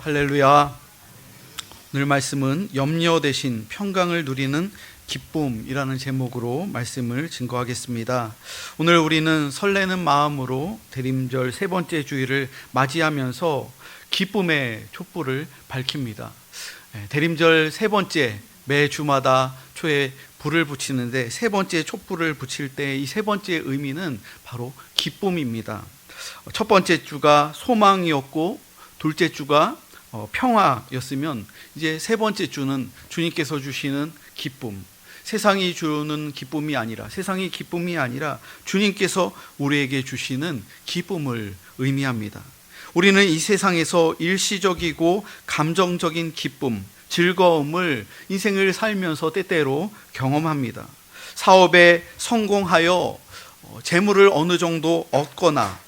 할렐루야. 오늘 말씀은 염려 대신 평강을 누리는 기쁨이라는 제목으로 말씀을 증거하겠습니다. 오늘 우리는 설레는 마음으로 대림절 세 번째 주일을 맞이하면서 기쁨의 촛불을 밝힙니다. 대림절 세 번째, 매 주마다 초에 불을 붙이는데 세 번째 촛불을 붙일 때 이 세 번째 의미는 바로 기쁨입니다. 첫 번째 주가 소망이었고 둘째 주가 평화였으면 이제 세 번째 주는 주님께서 주시는 기쁨, 세상이 주는 기쁨이 아니라, 세상이 기쁨이 아니라 주님께서 우리에게 주시는 기쁨을 의미합니다. 우리는 이 세상에서 일시적이고 감정적인 기쁨, 즐거움을 인생을 살면서 때때로 경험합니다. 사업에 성공하여 재물을 어느 정도 얻거나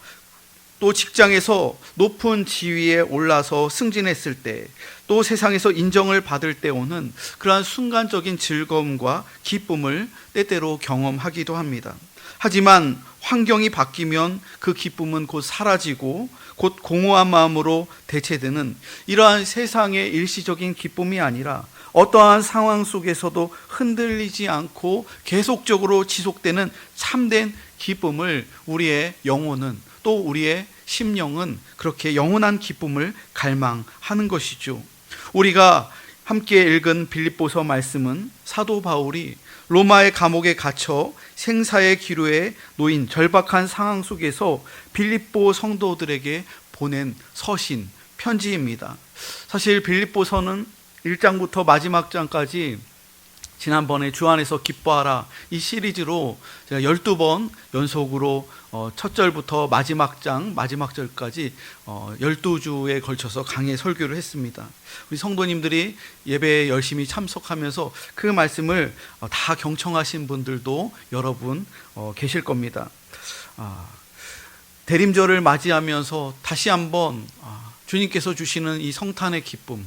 또 직장에서 높은 지위에 올라서 승진했을 때, 또 세상에서 인정을 받을 때 오는 그러한 순간적인 즐거움과 기쁨을 때때로 경험하기도 합니다. 하지만 환경이 바뀌면 그 기쁨은 곧 사라지고 곧 공허한 마음으로 대체되는 이러한 세상의 일시적인 기쁨이 아니라 어떠한 상황 속에서도 흔들리지 않고 계속적으로 지속되는 참된 기쁨을 우리의 영혼은, 또 우리의 심령은 그렇게 영원한 기쁨을 갈망하는 것이죠. 우리가 함께 읽은 빌립보서 말씀은 사도 바울이 로마의 감옥에 갇혀 생사의 기로에 놓인 절박한 상황 속에서 빌립보 성도들에게 보낸 서신, 편지입니다. 사실 빌립보서는 1장부터 마지막 장까지 지난번에 주 안에서 기뻐하라 이 시리즈로 제가 12번 연속으로 첫 절부터 마지막 장, 마지막 절까지 12주에 걸쳐서 강해 설교를 했습니다. 우리 성도님들이 예배에 열심히 참석하면서 그 말씀을 다 경청하신 분들도 여러분 계실 겁니다. 대림절을 맞이하면서 다시 한번 주님께서 주시는 이 성탄의 기쁨,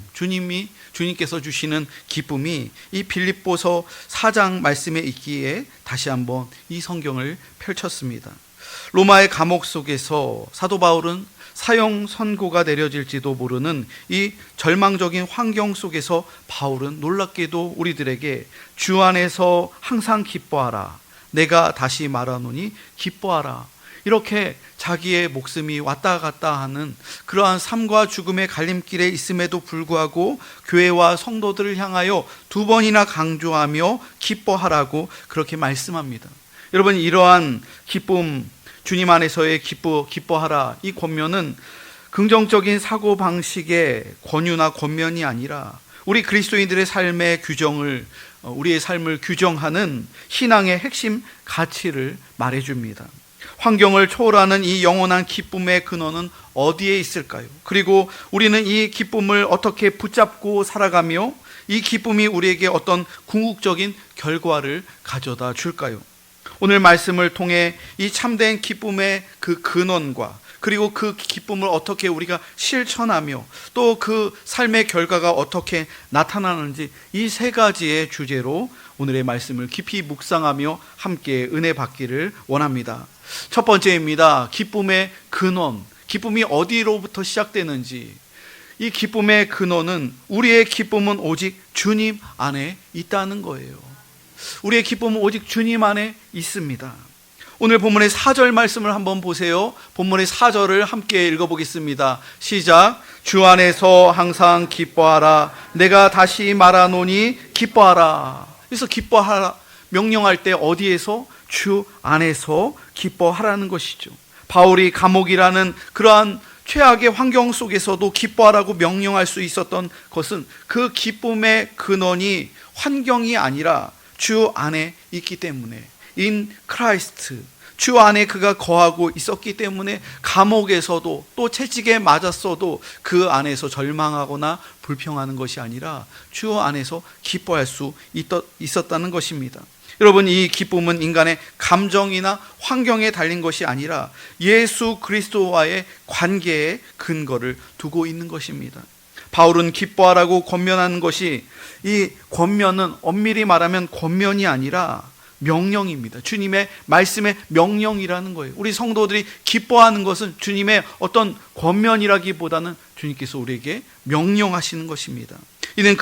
주님께서 주시는 기쁨이 이 빌립보서 4장 말씀에 있기에 다시 한번 이 성경을 펼쳤습니다. 로마의 감옥 속에서 사도 바울은 사형 선고가 내려질지도 모르는 이 절망적인 환경 속에서 바울은 놀랍게도 우리들에게 주 안에서 항상 기뻐하라, 내가 다시 말하노니 기뻐하라, 이렇게 자기의 목숨이 왔다 갔다 하는 그러한 삶과 죽음의 갈림길에 있음에도 불구하고 교회와 성도들을 향하여 두 번이나 강조하며 기뻐하라고 그렇게 말씀합니다. 여러분, 이러한 기쁨, 주님 안에서의 기뻐하라, 이 권면은 긍정적인 사고방식의 권유나 권면이 아니라 우리 그리스도인들의 삶의 규정을, 우리의 삶을 규정하는 신앙의 핵심 가치를 말해줍니다. 환경을 초월하는 이 영원한 기쁨의 근원은 어디에 있을까요? 그리고 우리는 이 기쁨을 어떻게 붙잡고 살아가며 이 기쁨이 우리에게 어떤 궁극적인 결과를 가져다 줄까요? 오늘 말씀을 통해 이 참된 기쁨의 그 근원과 그리고 그 기쁨을 어떻게 우리가 실천하며 또 그 삶의 결과가 어떻게 나타나는지 이 세 가지의 주제로 오늘의 말씀을 깊이 묵상하며 함께 은혜 받기를 원합니다. 첫 번째입니다. 기쁨의 근원, 기쁨이 어디로부터 시작되는지. 이 기쁨의 근원은, 우리의 기쁨은 오직 주님 안에 있다는 거예요. 우리의 기쁨은 오직 주님 안에 있습니다. 오늘 본문의 4절 말씀을 한번 보세요. 본문의 4절을 함께 읽어보겠습니다. 시작. 주 안에서 항상 기뻐하라, 내가 다시 말하노니 기뻐하라. 그래서 기뻐하라 명령할 때 어디에서? 주 안에서 기뻐하라는 것이죠. 바울이 감옥이라는 그러한 최악의 환경 속에서도 기뻐하라고 명령할 수 있었던 것은 그 기쁨의 근원이 환경이 아니라 주 안에 있기 때문에, in Christ, 주 안에 그가 거하고 있었기 때문에 감옥에서도 또 채찍에 맞았어도 그 안에서 절망하거나 불평하는 것이 아니라 주 안에서 기뻐할 수 있었다는 것입니다. 여러분, 이 기쁨은 인간의 감정이나 환경에 달린 것이 아니라 예수 그리스도와의 관계에 근거를 두고 있는 것입니다. 바울은 기뻐하라고 권면하는 것이, 이 권면은 엄밀히 말하면 권면이 아니라 명령입니다. 주님의 말씀의 명령이라는 거예요. 우리 성도들이 기뻐하는 것은 주님의 어떤 권면이라기보다는 주님께서 우리에게 명령하시는 것입니다. 이는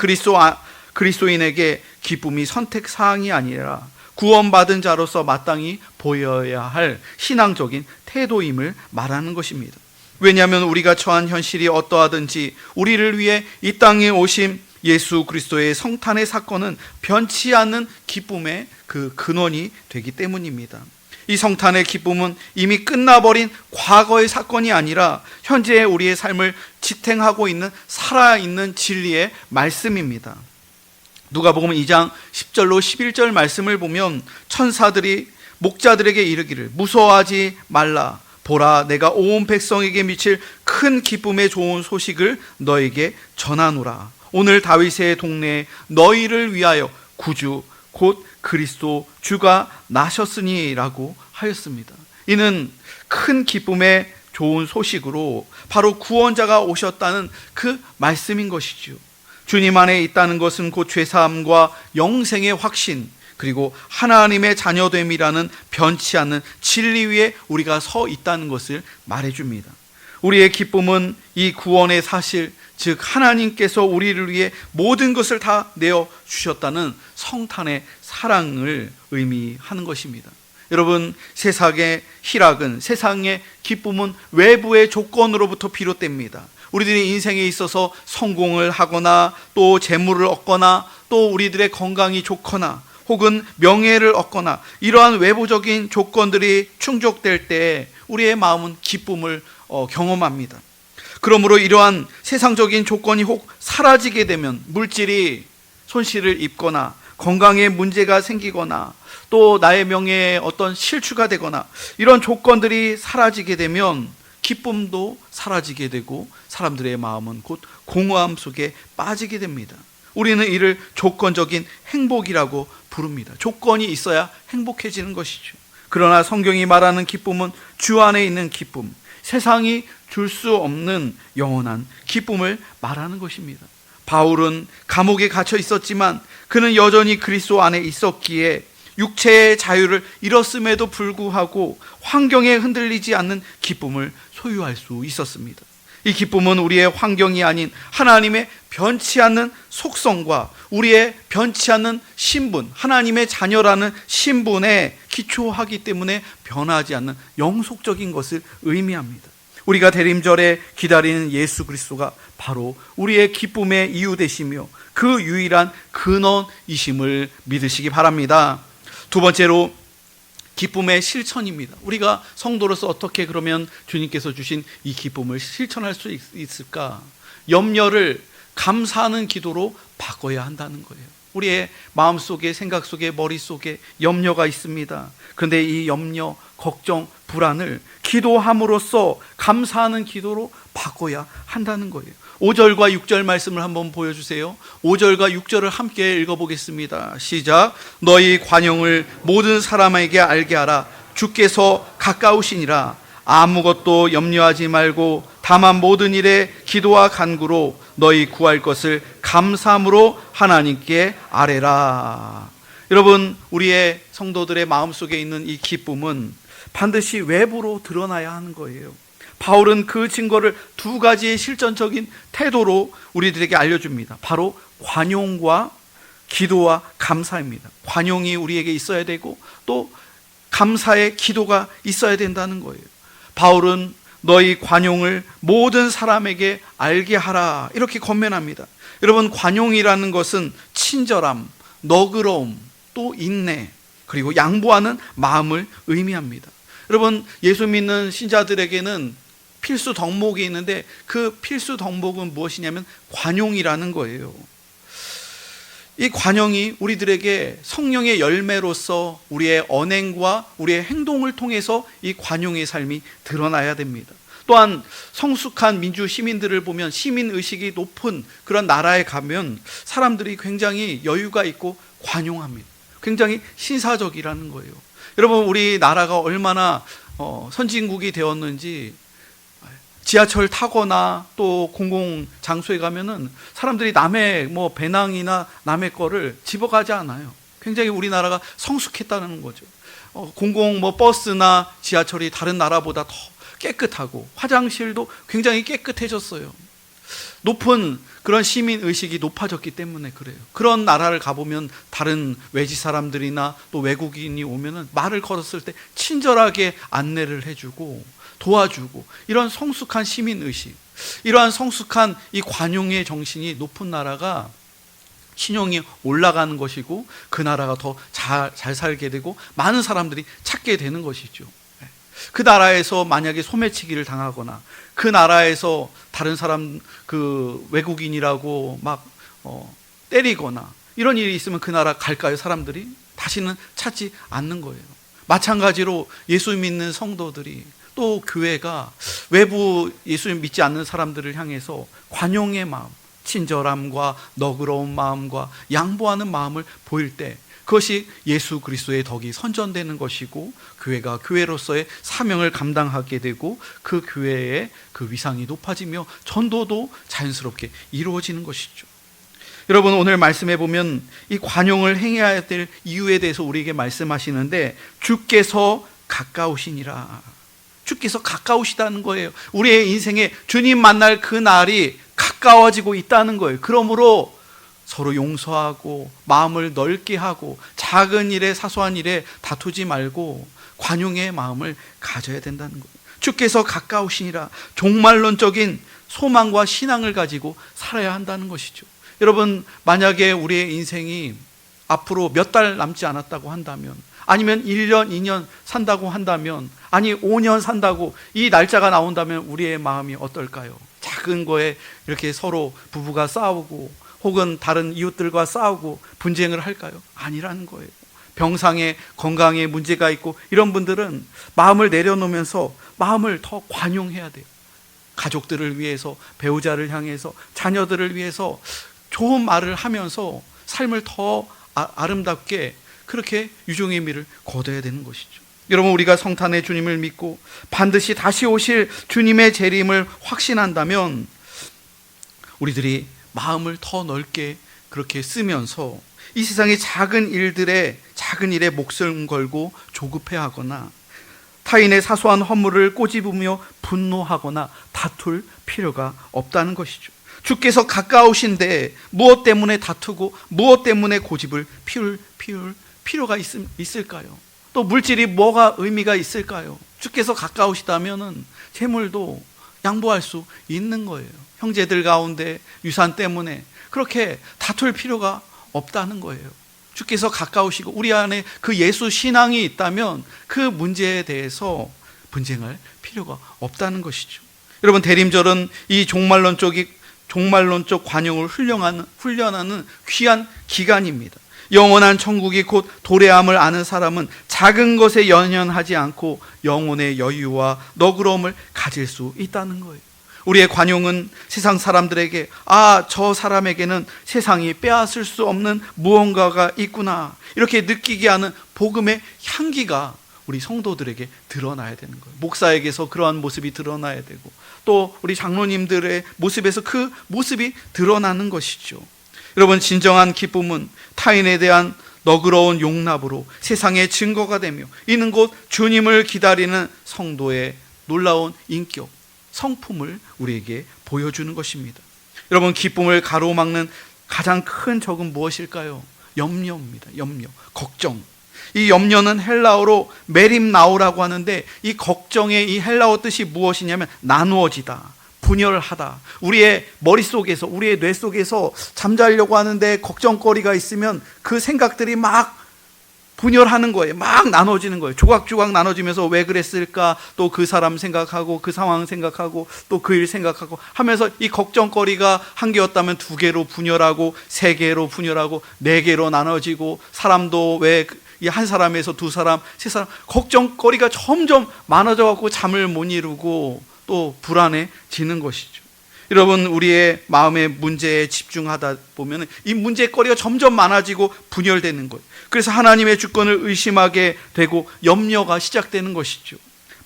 그리스도인에게 기쁨이 선택 사항이 아니라 구원받은 자로서 마땅히 보여야 할 신앙적인 태도임을 말하는 것입니다. 왜냐하면 우리가 처한 현실이 어떠하든지 우리를 위해 이 땅에 오신 예수 그리스도의 성탄의 사건은 변치 않는 기쁨의 그 근원이 되기 때문입니다. 이 성탄의 기쁨은 이미 끝나버린 과거의 사건이 아니라 현재의 우리의 삶을 지탱하고 있는 살아있는 진리의 말씀입니다. 누가복음 2장 10절로 11절 말씀을 보면 천사들이 목자들에게 이르기를 무서워하지 말라. 보라, 내가 온 백성에게 미칠 큰 기쁨의 좋은 소식을 너에게 전하노라. 오늘 다윗의 동네에 너희를 위하여 구주 곧 그리스도 주가 나셨으니라고 하였습니다. 이는 큰 기쁨의 좋은 소식으로 바로 구원자가 오셨다는 그 말씀인 것이죠. 주님 안에 있다는 것은 곧 죄사함과 영생의 확신, 그리고 하나님의 자녀됨이라는 변치 않는 진리 위에 우리가 서 있다는 것을 말해줍니다. 우리의 기쁨은 이 구원의 사실, 즉 하나님께서 우리를 위해 모든 것을 다 내어주셨다는 성탄의 사랑을 의미하는 것입니다. 여러분, 세상의 희락은, 세상의 기쁨은 외부의 조건으로부터 비롯됩니다. 우리들의 인생에 있어서 성공을 하거나 또 재물을 얻거나 또 우리들의 건강이 좋거나 혹은 명예를 얻거나 이러한 외부적인 조건들이 충족될 때 우리의 마음은 기쁨을 경험합니다. 그러므로 이러한 세상적인 조건이 혹 사라지게 되면, 물질이 손실을 입거나 건강에 문제가 생기거나 또 나의 명예에 어떤 실추가 되거나 이런 조건들이 사라지게 되면 기쁨도 사라지게 되고 사람들의 마음은 곧 공허함 속에 빠지게 됩니다. 우리는 이를 조건적인 행복이라고 부릅니다. 조건이 있어야 행복해지는 것이죠. 그러나 성경이 말하는 기쁨은 주 안에 있는 기쁨, 세상이 줄 수 없는 영원한 기쁨을 말하는 것입니다. 바울은 감옥에 갇혀 있었지만 그는 여전히 그리스도 안에 있었기에 육체의 자유를 잃었음에도 불구하고 환경에 흔들리지 않는 기쁨을 소유할 수 있었습니다. 이 기쁨은 우리의 환경이 아닌 하나님의 변치 않는 속성과 우리의 변치 않는 신분, 하나님의 자녀라는 신분에 기초하기 때문에 변하지 않는 영속적인 것을 의미합니다. 우리가 대림절에 기다리는 예수 그리스도가 바로 우리의 기쁨의 이유 되시며 그 유일한 근원이심을 믿으시기 바랍니다. 두 번째로 기쁨의 실천입니다. 우리가 성도로서 어떻게 그러면 주님께서 주신 이 기쁨을 실천할 수 있을까? 염려를 감사하는 기도로 바꿔야 한다는 거예요. 우리의 마음속에, 생각 속에, 머릿속에 염려가 있습니다. 그런데 이 염려, 걱정, 불안을 기도함으로써 감사하는 기도로 바꿔야 한다는 거예요. 5절과 6절 말씀을 한번 보여주세요. 5절과 6절을 함께 읽어보겠습니다. 시작. 너희 관용을 모든 사람에게 알게 하라. 주께서 가까우시니라. 아무것도 염려하지 말고 다만 모든 일에 기도와 간구로 너희 구할 것을 감사함으로 하나님께 아뢰라. 여러분, 우리의 성도들의 마음속에 있는 이 기쁨은 반드시 외부로 드러나야 하는 거예요. 바울은 그 증거를 두 가지의 실전적인 태도로 우리들에게 알려줍니다. 바로 관용과 기도와 감사입니다. 관용이 우리에게 있어야 되고 또 감사의 기도가 있어야 된다는 거예요. 바울은 너희 관용을 모든 사람에게 알게 하라 이렇게 권면합니다. 여러분, 관용이라는 것은 친절함, 너그러움, 또 인내, 그리고 양보하는 마음을 의미합니다. 여러분, 예수 믿는 신자들에게는 필수 덕목이 있는데 그 필수 덕목은 무엇이냐면 관용이라는 거예요. 이 관용이 우리들에게 성령의 열매로서 우리의 언행과 우리의 행동을 통해서 이 관용의 삶이 드러나야 됩니다. 또한 성숙한 민주 시민들을 보면, 시민의식이 높은 그런 나라에 가면 사람들이 굉장히 여유가 있고 관용합니다. 굉장히 신사적이라는 거예요. 여러분, 우리나라가 얼마나 선진국이 되었는지 지하철 타거나 또 공공장소에 가면은 사람들이 남의 배낭이나 남의 거를 집어가지 않아요. 굉장히 우리나라가 성숙했다는 거죠. 버스나 지하철이 다른 나라보다 더 깨끗하고 화장실도 굉장히 깨끗해졌어요. 높은 그런 시민 의식이 높아졌기 때문에 그래요. 그런 나라를 가보면 다른 외지 사람들이나 또 외국인이 오면은 말을 걸었을 때 친절하게 안내를 해주고 도와주고, 이런 성숙한 시민 의식, 이러한 성숙한 이 관용의 정신이 높은 나라가 신용이 올라가는 것이고, 그 나라가 더 잘 살게 되고 많은 사람들이 찾게 되는 것이죠. 그 나라에서 만약에 소매치기를 당하거나, 그 나라에서 다른 사람, 그 외국인이라고 막 때리거나 이런 일이 있으면 그 나라 갈까요? 사람들이 다시는 찾지 않는 거예요. 마찬가지로 예수 믿는 성도들이, 또 교회가 외부 예수 믿지 않는 사람들을 향해서 관용의 마음, 친절함과 너그러운 마음과 양보하는 마음을 보일 때, 그것이 예수 그리스도의 덕이 선전되는 것이고, 교회가 교회로서의 사명을 감당하게 되고, 그 교회의 그 위상이 높아지며 전도도 자연스럽게 이루어지는 것이죠. 여러분, 오늘 말씀해 보면 이 관용을 행해야 될 이유에 대해서 우리에게 말씀하시는데, 주께서 가까우시니라. 주께서 가까우시다는 거예요. 우리의 인생에 주님 만날 그 날이 가까워지고 있다는 거예요. 그러므로 서로 용서하고 마음을 넓게 하고 작은 일에, 사소한 일에 다투지 말고 관용의 마음을 가져야 된다는 거예요. 주께서 가까우시니라. 종말론적인 소망과 신앙을 가지고 살아야 한다는 것이죠. 여러분, 만약에 우리의 인생이 앞으로 몇 달 남지 않았다고 한다면, 아니면 1년, 2년 산다고 한다면, 아니 5년 산다고 이 날짜가 나온다면 우리의 마음이 어떨까요? 작은 거에 이렇게 서로 부부가 싸우고 혹은 다른 이웃들과 싸우고 분쟁을 할까요? 아니라는 거예요. 병상에, 건강에 문제가 있고 이런 분들은 마음을 내려놓으면서 마음을 더 관용해야 돼요. 가족들을 위해서, 배우자를 향해서, 자녀들을 위해서 좋은 말을 하면서 삶을 더 아름답게, 그렇게 유종의 미를 거둬야 되는 것이죠. 여러분, 우리가 성탄의 주님을 믿고 반드시 다시 오실 주님의 재림을 확신한다면 우리들이 마음을 더 넓게 그렇게 쓰면서 이 세상의 작은 일에 목숨 걸고 조급해하거나 타인의 사소한 허물을 꼬집으며 분노하거나 다툴 필요가 없다는 것이죠. 주께서 가까우신데 무엇 때문에 다투고 무엇 때문에 고집을 피울 필요가 있을까요? 또 물질이 뭐가 의미가 있을까요? 주께서 가까우시다면은 재물도 양보할 수 있는 거예요. 형제들 가운데 유산 때문에 그렇게 다툴 필요가 없다는 거예요. 주께서 가까우시고 우리 안에 그 예수 신앙이 있다면 그 문제에 대해서 분쟁할 필요가 없다는 것이죠. 여러분, 대림절은 이 종말론적 관용을 훈련하는 귀한 기간입니다. 영원한 천국이 곧 도래함을 아는 사람은 작은 것에 연연하지 않고 영혼의 여유와 너그러움을 가질 수 있다는 거예요. 우리의 관용은 세상 사람들에게, 저 사람에게는 세상이 빼앗을 수 없는 무언가가 있구나, 이렇게 느끼게 하는 복음의 향기가 우리 성도들에게 드러나야 되는 거예요. 목사에게서 그러한 모습이 드러나야 되고, 또 우리 장로님들의 모습에서 그 모습이 드러나는 것이죠. 여러분, 진정한 기쁨은 타인에 대한 너그러운 용납으로 세상의 증거가 되며, 이는 곧 주님을 기다리는 성도의 놀라운 인격, 성품을 우리에게 보여주는 것입니다. 여러분, 기쁨을 가로막는 가장 큰 적은 무엇일까요? 염려입니다. 염려, 걱정. 이 염려는 헬라어로 메림나오라고 하는데, 이 걱정의 이 헬라어 뜻이 무엇이냐면 나누어지다, 분열하다. 우리의 머릿속에서, 우리의 뇌 속에서 잠자려고 하는데 걱정거리가 있으면 그 생각들이 막 분열하는 거예요. 막 나눠지는 거예요. 조각조각 나눠지면서 왜 그랬을까, 또 그 사람 생각하고 그 상황 생각하고 또 그 일 생각하고 하면서 이 걱정거리가 한 개였다면 두 개로 분열하고, 세 개로 분열하고, 네 개로 나눠지고, 사람도 왜 한 사람에서 두 사람, 세 사람, 걱정거리가 점점 많아져 갖고 잠을 못 이루고 또 불안해지는 것이죠. 여러분, 우리의 마음의 문제에 집중하다 보면 이 문제거리가 점점 많아지고 분열되는 거예요. 그래서 하나님의 주권을 의심하게 되고 염려가 시작되는 것이죠.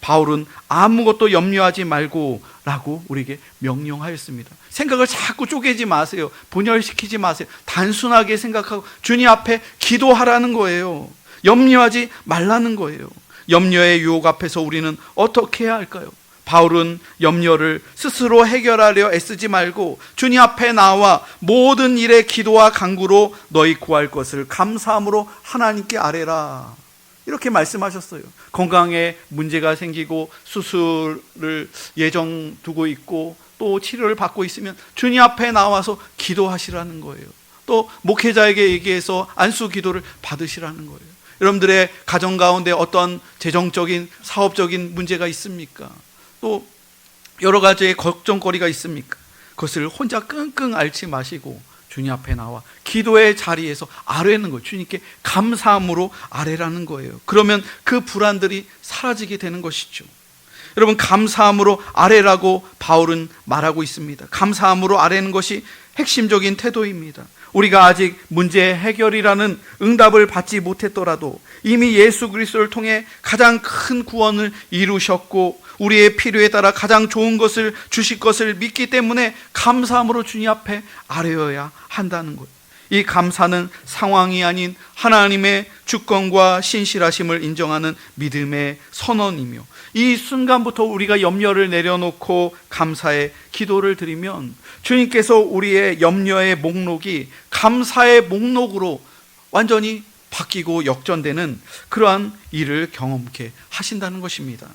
바울은 아무것도 염려하지 말고 라고 우리에게 명령하였습니다. 생각을 자꾸 쪼개지 마세요. 분열시키지 마세요. 단순하게 생각하고 주님 앞에 기도하라는 거예요. 염려하지 말라는 거예요. 염려의 유혹 앞에서 우리는 어떻게 해야 할까요? 바울은 염려를 스스로 해결하려 애쓰지 말고 주님 앞에 나와 모든 일에 기도와 간구로 너희 구할 것을 감사함으로 하나님께 아뢰라, 이렇게 말씀하셨어요. 건강에 문제가 생기고 수술을 예정 두고 있고 또 치료를 받고 있으면 주님 앞에 나와서 기도하시라는 거예요. 또 목회자에게 얘기해서 안수 기도를 받으시라는 거예요. 여러분들의 가정 가운데 어떤 재정적인 사업적인 문제가 있습니까? 또 여러 가지의 걱정거리가 있습니까? 그것을 혼자 끙끙 앓지 마시고 주님 앞에 나와 기도의 자리에서 아뢰는 거예요. 주님께 감사함으로 아뢰라는 거예요. 그러면 그 불안들이 사라지게 되는 것이죠. 여러분, 감사함으로 아뢰라고 바울은 말하고 있습니다. 감사함으로 아뢰는 것이 핵심적인 태도입니다. 우리가 아직 문제 해결이라는 응답을 받지 못했더라도 이미 예수 그리스도를 통해 가장 큰 구원을 이루셨고 우리의 필요에 따라 가장 좋은 것을 주실 것을 믿기 때문에 감사함으로 주님 앞에 아뢰어야 한다는 거예요. 이 감사는 상황이 아닌 하나님의 주권과 신실하심을 인정하는 믿음의 선언이며, 이 순간부터 우리가 염려를 내려놓고 감사의 기도를 드리면 주님께서 우리의 염려의 목록이 감사의 목록으로 완전히 바뀌고 역전되는 그러한 일을 경험케 하신다는 것입니다.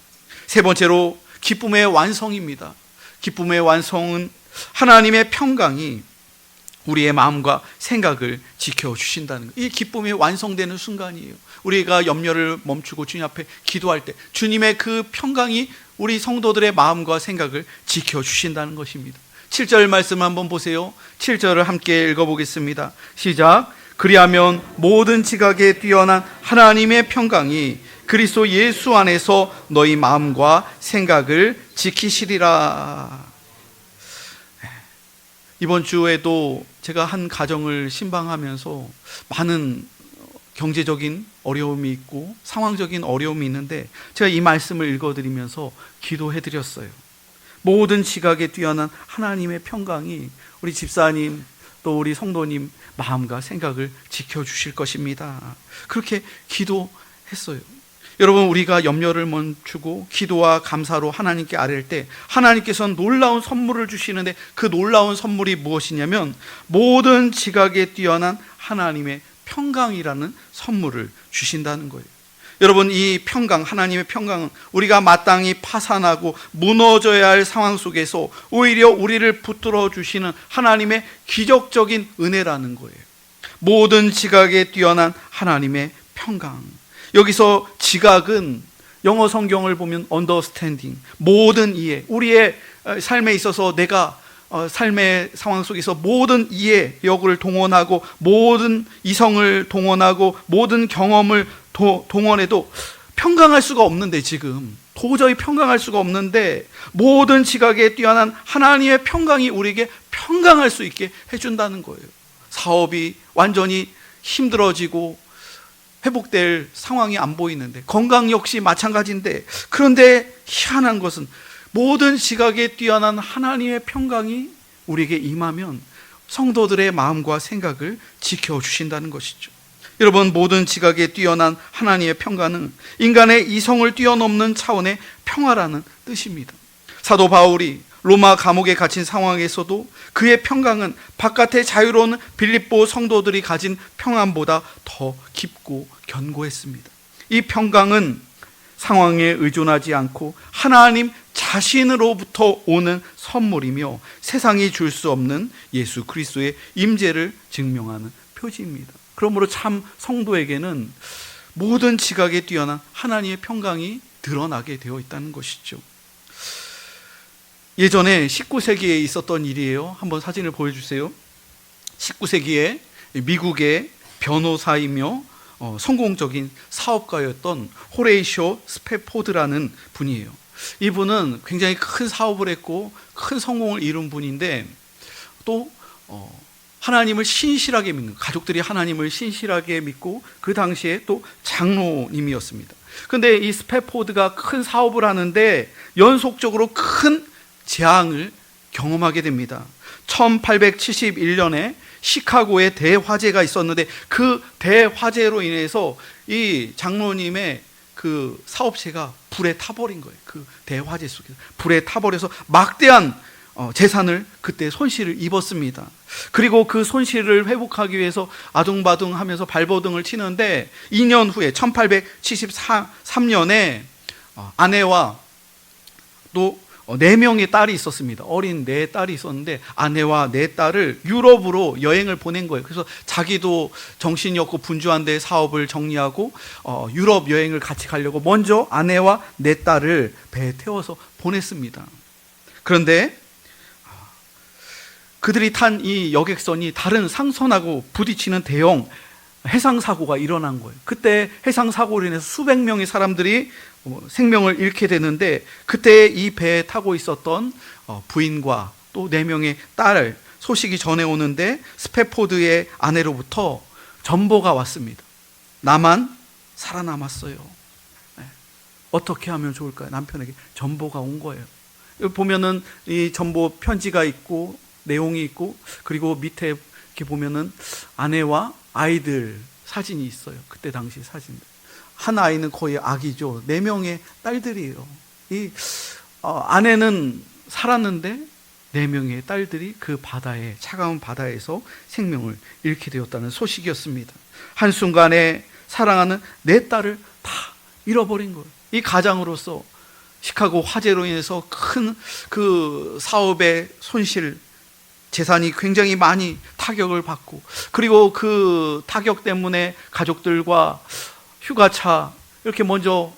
세 번째로 기쁨의 완성입니다. 기쁨의 완성은 하나님의 평강이 우리의 마음과 생각을 지켜주신다는 거예요. 이 기쁨이 완성되는 순간이에요. 우리가 염려를 멈추고 주님 앞에 기도할 때 주님의 그 평강이 우리 성도들의 마음과 생각을 지켜주신다는 것입니다. 7절 말씀 한번 보세요. 7절을 함께 읽어보겠습니다. 시작. 그리하면 모든 지각에 뛰어난 하나님의 평강이 그리스도 예수 안에서 너희 마음과 생각을 지키시리라. 이번 주에도 제가 한 가정을 신방하면서 많은 경제적인 어려움이 있고 상황적인 어려움이 있는데 제가 이 말씀을 읽어드리면서 기도해드렸어요. 모든 지각에 뛰어난 하나님의 평강이 우리 집사님 또 우리 성도님 마음과 생각을 지켜주실 것입니다. 그렇게 기도했어요. 여러분, 우리가 염려를 멈추고 기도와 감사로 하나님께 아뢰일 때 하나님께서는 놀라운 선물을 주시는데 그 놀라운 선물이 무엇이냐면 모든 지각에 뛰어난 하나님의 평강이라는 선물을 주신다는 거예요. 여러분, 이 평강, 하나님의 평강은 우리가 마땅히 파산하고 무너져야 할 상황 속에서 오히려 우리를 붙들어 주시는 하나님의 기적적인 은혜라는 거예요. 모든 지각에 뛰어난 하나님의 평강. 여기서 지각은 영어 성경을 보면 understanding, 모든 이해, 우리의 삶에 있어서 내가 삶의 상황 속에서 모든 이해력을 동원하고 모든 이성을 동원하고 모든 경험을 동원해도 평강할 수가 없는데, 지금 도저히 평강할 수가 없는데 모든 지각에 뛰어난 하나님의 평강이 우리에게 평강할 수 있게 해준다는 거예요. 사업이 완전히 힘들어지고 회복될 상황이 안 보이는데, 건강 역시 마찬가지인데, 그런데 희한한 것은 모든 지각에 뛰어난 하나님의 평강이 우리에게 임하면 성도들의 마음과 생각을 지켜주신다는 것이죠. 여러분, 모든 지각에 뛰어난 하나님의 평강은 인간의 이성을 뛰어넘는 차원의 평화라는 뜻입니다. 사도 바울이 로마 감옥에 갇힌 상황에서도 그의 평강은 바깥의 자유로운 빌립보 성도들이 가진 평안보다 더 깊고 견고했습니다. 이 평강은 상황에 의존하지 않고 하나님 자신으로부터 오는 선물이며 세상이 줄 수 없는 예수 그리스도의 임재를 증명하는 표지입니다. 그러므로 참 성도에게는 모든 지각에 뛰어난 하나님의 평강이 드러나게 되어 있다는 것이죠. 예전에 19세기에 있었던 일이에요. 한번 사진을 보여주세요. 19세기에 미국의 변호사이며 성공적인 사업가였던 호레이쇼 스패포드라는 분이에요. 이분은 굉장히 큰 사업을 했고 큰 성공을 이룬 분인데, 또 하나님을 신실하게 믿는, 가족들이 하나님을 신실하게 믿고 그 당시에 또 장로님이었습니다. 그런데 이 스패포드가 큰 사업을 하는데 연속적으로 큰 재앙을 경험하게 됩니다. 1871년에 시카고에 대화재가 있었는데 그 대화재로 인해서 이 장로님의 그 사업체가 불에 타버린 거예요. 그 대화재 속에서 불에 타버려서 막대한 재산을 그때 손실을 입었습니다. 그리고 그 손실을 회복하기 위해서 아둥바둥하면서 발버둥을 치는데 2년 후에 1873년에 아내와 또 4명의 딸이 있었습니다. 어린 4딸이 있었는데 아내와 4딸을 유럽으로 여행을 보낸 거예요. 그래서 자기도 정신이 없고 분주한 데 사업을 정리하고 유럽 여행을 같이 가려고 먼저 아내와 4딸을 배에 태워서 보냈습니다. 그런데 그들이 탄 이 여객선이 다른 상선하고 부딪히는 대형 해상사고가 일어난 거예요. 그때 해상사고로 인해서 수백 명의 사람들이 생명을 잃게 되는데, 그때 이 배에 타고 있었던 부인과 또 4명의 딸 소식이 전해오는데 스패포드의 아내로부터 전보가 왔습니다. 나만 살아남았어요. 어떻게 하면 좋을까요? 남편에게 전보가 온 거예요. 여기 보면은 이 전보 편지가 있고 내용이 있고, 그리고 밑에 이렇게 보면은 아내와 아이들 사진이 있어요. 그때 당시 사진들. 한 아이는 거의 아기죠. 4명의 딸들이에요. 이 아내는 살았는데 4명의 딸들이 그 바다에, 차가운 바다에서 생명을 잃게 되었다는 소식이었습니다. 한순간에 사랑하는 4딸을 다 잃어버린 거예요. 이 가장으로서 시카고 화재로 인해서 큰 그 사업의 손실, 재산이 굉장히 많이 타격을 받고, 그리고 그 타격 때문에 가족들과 휴가차 이렇게 먼저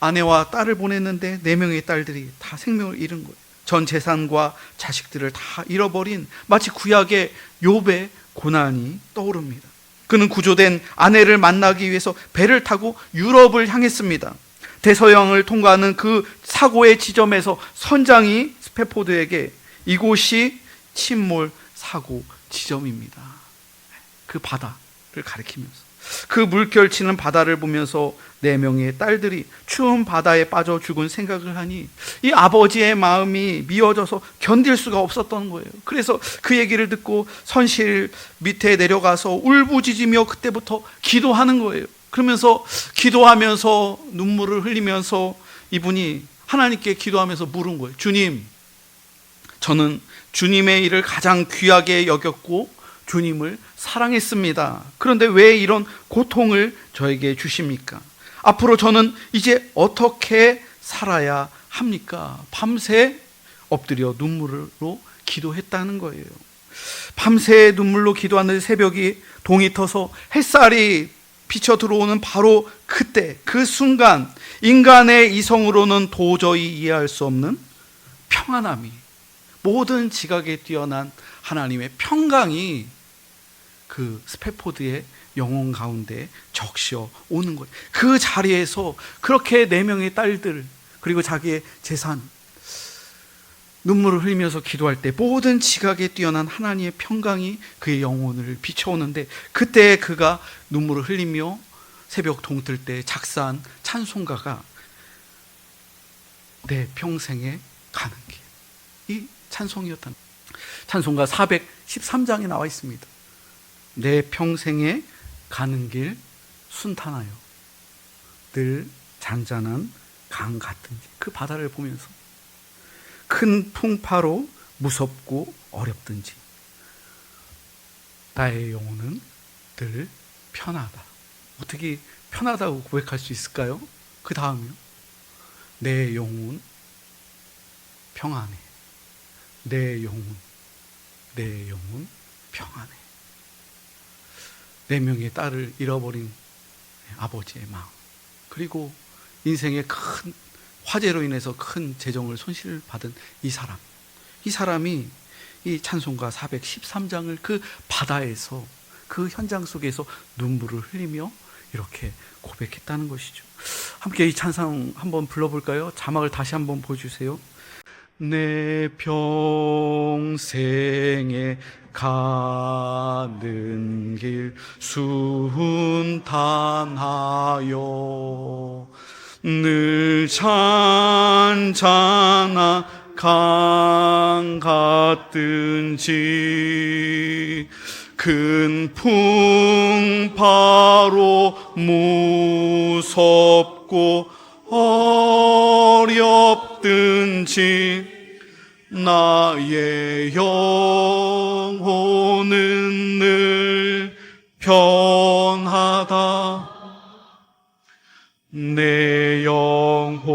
아내와 딸을 보냈는데 4명의 딸들이 다 생명을 잃은 거예요. 전 재산과 자식들을 다 잃어버린, 마치 구약의 욥의 고난이 떠오릅니다. 그는 구조된 아내를 만나기 위해서 배를 타고 유럽을 향했습니다. 대서양을 통과하는 그 사고의 지점에서 선장이 스패포드에게 이곳이 침몰 사고 지점입니다. 그 바다를 가리키면서, 그 물결치는 바다를 보면서 4명의 딸들이 추운 바다에 빠져 죽은 생각을 하니 이 아버지의 마음이 미어져서 견딜 수가 없었던 거예요. 그래서 그 얘기를 듣고 선실 밑에 내려가서 울부짖으며 그때부터 기도하는 거예요. 그러면서 기도하면서 눈물을 흘리면서 이분이 하나님께 기도하면서 물은 거예요. 주님, 저는 주님의 일을 가장 귀하게 여겼고 주님을 사랑했습니다. 그런데 왜 이런 고통을 저에게 주십니까? 앞으로 저는 이제 어떻게 살아야 합니까? 밤새 엎드려 눈물로 기도했다는 거예요. 밤새 눈물로 기도하는 새벽이 동이 터서 햇살이 비쳐 들어오는 바로 그때, 그 순간 인간의 이성으로는 도저히 이해할 수 없는 평안함이, 모든 지각에 뛰어난 하나님의 평강이 그 스패포드의 영혼 가운데 적셔 오는 거예요. 그 자리에서 그렇게 4명의 딸들, 그리고 자기의 재산, 눈물을 흘리면서 기도할 때 모든 지각에 뛰어난 하나님의 평강이 그의 영혼을 비춰오는데, 그때 그가 눈물을 흘리며 새벽 동뜰 때 작사한 찬송가가 내 평생에 가는 길, 이 찬송이었던, 찬송가 413장에 나와 있습니다. 내 평생에 가는 길 순탄하여 늘 잔잔한 강 같은지, 그 바다를 보면서 큰 풍파로 무섭고 어렵든지 나의 영혼은 늘 편하다. 어떻게 편하다고 고백할 수 있을까요? 그 다음이요, 내 영혼 평안해. 내 영혼 평안해. 4명의 딸을 잃어버린 아버지의 마음, 그리고 인생의 큰 화재로 인해서 큰 재정을 손실을 받은 이 사람이 이 찬송가 413장을 그 바다에서, 그 현장 속에서 눈물을 흘리며 이렇게 고백했다는 것이죠. 함께 이 찬송 한번 불러볼까요? 자막을 다시 한번 보여주세요. 내 평생에 가는 길 순탄하여 늘 잔잔한 강 같든지 큰 풍파로 무섭고 어렵고 어렵든지 나의 영혼은 늘 편하다. 내 영혼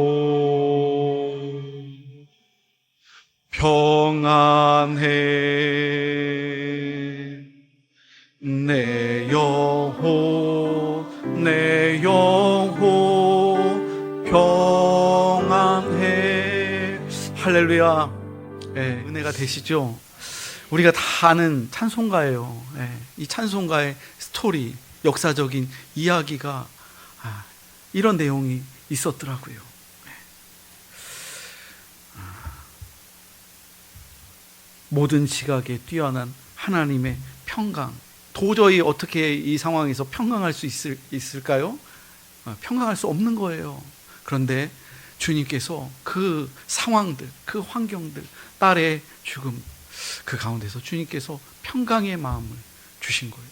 평안해. 내 영혼 평안해. 할렐루야. 은혜가 되시죠? 우리가 다 아는 찬송가예요. 이 찬송가의 스토리, 역사적인 이야기가 이런 내용이 있었더라고요. 모든 지각에 뛰어난 하나님의 평강. 도저히 어떻게 이 상황에서 평강할 수 있을까요? 평강할 수 없는 거예요. 그런데 주님께서 그 상황들, 그 환경들, 딸의 죽음, 그 가운데서 주님께서 평강의 마음을 주신 거예요.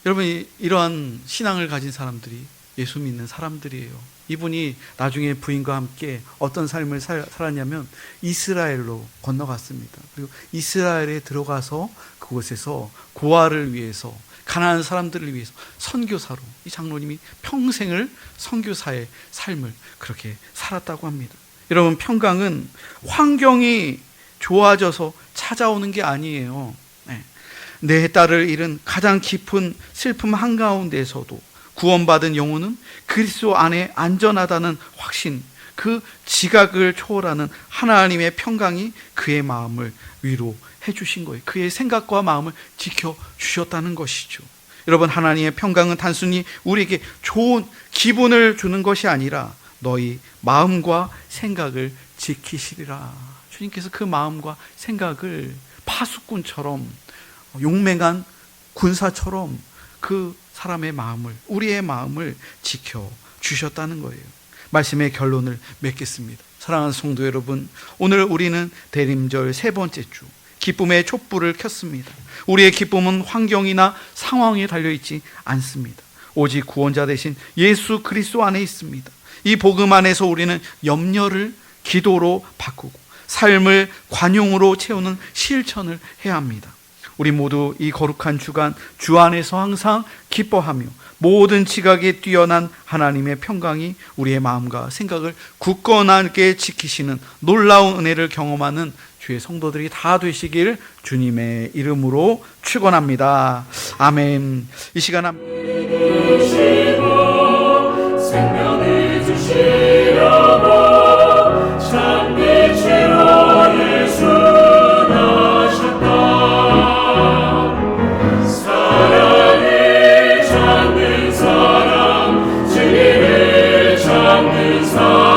여러분, 이러한 신앙을 가진 사람들이 예수 믿는 사람들이에요. 이분이 나중에 부인과 함께 어떤 삶을 살았냐면 이스라엘로 건너갔습니다. 그리고 이스라엘에 들어가서 그곳에서 고아를 위해서, 가난한 사람들을 위해서 선교사로, 이 장로님이 평생을 선교사의 삶을 그렇게 살았다고 합니다. 여러분, 평강은 환경이 좋아져서 찾아오는 게 아니에요. 내 딸을 잃은 가장 깊은 슬픔 한가운데에서도 구원받은 영혼은 그리스도 안에 안전하다는 확신, 그 지각을 초월하는 하나님의 평강이 그의 마음을 위로해 주신 거예요. 그의 생각과 마음을 지켜주셨다는 것이죠. 여러분, 하나님의 평강은 단순히 우리에게 좋은 기분을 주는 것이 아니라 너희 마음과 생각을 지키시리라. 주님께서 그 마음과 생각을 파수꾼처럼, 용맹한 군사처럼 그 사람의 마음을, 우리의 마음을 지켜주셨다는 거예요. 말씀의 결론을 맺겠습니다. 사랑하는 성도 여러분, 오늘 우리는 대림절 세 번째 주, 기쁨의 촛불을 켰습니다. 우리의 기쁨은 환경이나 상황에 달려있지 않습니다. 오직 구원자 되신 예수 그리스도 안에 있습니다. 이 복음 안에서 우리는 염려를 기도로 바꾸고 삶을 관용으로 채우는 실천을 해야 합니다. 우리 모두 이 거룩한 주간 주 안에서 항상 기뻐하며 모든 지각에 뛰어난 하나님의 평강이 우리의 마음과 생각을 굳건하게 지키시는 놀라운 은혜를 경험하는 주의 성도들이 다 되시길 주님의 이름으로 축원합니다. 아멘. 이 시간 생명을 주시려고 참 빛으로 예수 나셨다. 사랑을 찾는 사람, 진리를 찾는 사람,